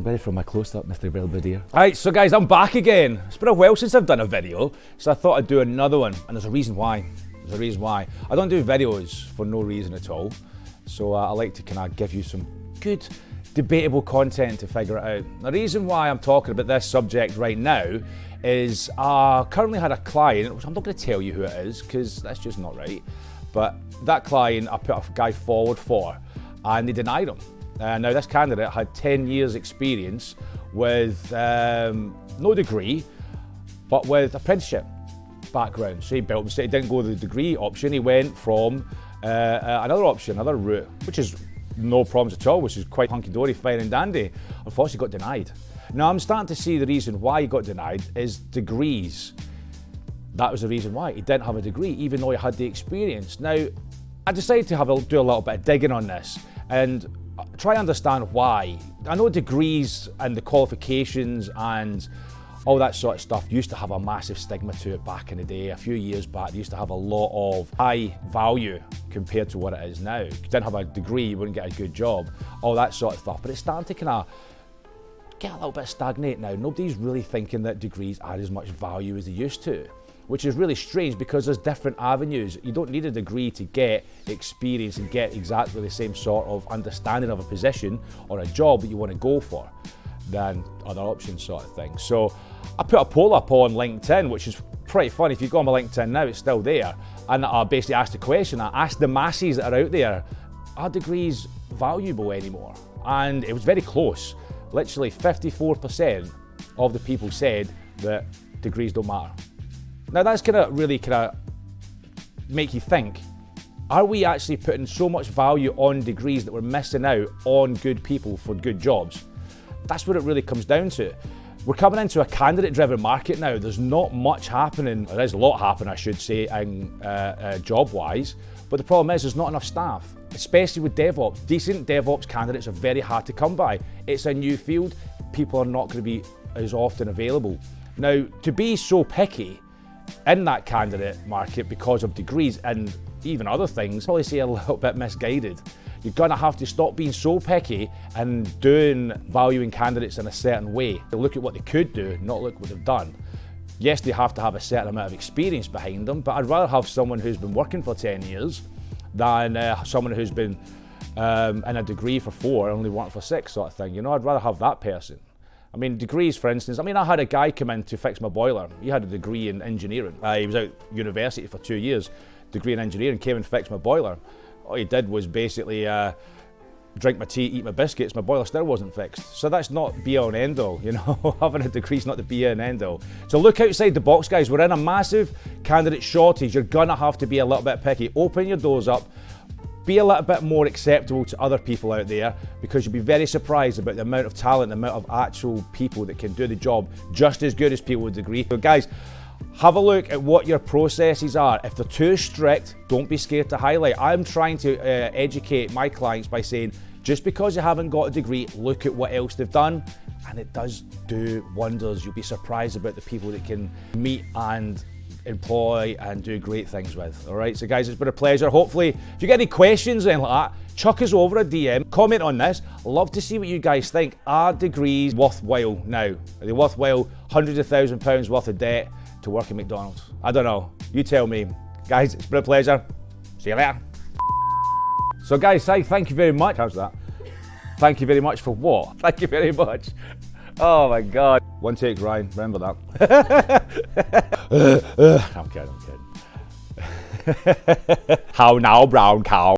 I'm ready for my close-up, Mr. Belvedere. Alright, so guys, I'm back again. It's been a while since I've done a video, so I thought I'd do another one, and there's a reason why. There's a reason why. I don't do videos for no reason at all, so I like to kind of give you some good, debatable content to figure it out. The reason why I'm talking about this subject right now is I currently had a client, which I'm not going to tell you who it is, because that's just not right, but that client I put a guy forward for, and they denied him. Now this candidate had 10 years experience with no degree, but with apprenticeship background. So he built himself, he didn't go the degree option, he went from another option, another route, which is no problems at all, which is quite hunky-dory, fine and dandy. Unfortunately got denied. Now I'm starting to see the reason why he got denied is degrees. That was the reason why. He didn't have a degree, even though he had the experience. Now, I decided to do a little bit of digging on this and try to understand why. I know degrees and the qualifications and all that sort of stuff used to have a massive stigma to it back in the day. A few years back, they used to have a lot of high value compared to what it is now. If you didn't have a degree, you wouldn't get a good job, all that sort of stuff. But it's starting to kind of get a little bit stagnate now. Nobody's really thinking that degrees are as much value as they used to, which is really strange because there's different avenues. You don't need a degree to get experience and get exactly the same sort of understanding of a position or a job that you want to go for than other options sort of thing. So I put a poll up on LinkedIn, which is pretty funny. If you go on my LinkedIn now, it's still there. And I basically asked the question, I asked the masses that are out there, are degrees valuable anymore? And it was very close. Literally 54% of the people said that degrees don't matter. Now that's really make you think, are we actually putting so much value on degrees that we're missing out on good people for good jobs? That's what it really comes down to. We're coming into a candidate-driven market now. There's not much happening, or there's a lot happening, I should say, in job-wise, but the problem is there's not enough staff, especially with DevOps. Decent DevOps candidates are very hard to come by. It's a new field. People are not going to be as often available. Now, to be so picky in that candidate market because of degrees and even other things, probably say a little bit misguided. You're gonna have to stop being so picky and valuing candidates in a certain way. Look at what they could do, not look what they've done. Yes, they have to have a certain amount of experience behind them, but I'd rather have someone who's been working for 10 years than someone who's been in a degree for 4 and only worked for 6 sort of thing. You know, I'd rather have that person. I mean, degrees, for instance, I had a guy come in to fix my boiler. He had a degree in engineering. He was out university for 2 years, degree in engineering, came and fixed my boiler. All he did was basically drink my tea, eat my biscuits, my boiler still wasn't fixed. So that's not be all and end all, you know, having a degree's not the be all and end all. So look outside the box, guys. We're in a massive candidate shortage. You're gonna have to be a little bit picky. Open your doors up. Be a little bit more acceptable to other people out there, because you'll be very surprised about the amount of talent, the amount of actual people that can do the job just as good as people with a degree. So guys, have a look at what your processes are. If they're too strict, don't be scared to highlight. I'm trying to educate my clients by saying, just because you haven't got a degree, look at what else they've done, and it does do wonders. You'll be surprised about the people that can meet and employ and do great things with. All right, so guys, it's been a pleasure. Hopefully, if you get any questions or anything like that, chuck us over a DM, comment on this. I'd love to see what you guys think. Are degrees worthwhile now? Are they worthwhile? Hundreds of £1,000s worth of debt to work at McDonald's? I don't know. You tell me. Guys, it's been a pleasure. See you later. So guys, thank you very much. How's that? Thank you very much for what? Thank you very much. Oh my God. One take, Ryan. Remember that. I'm kidding. How now, brown cow?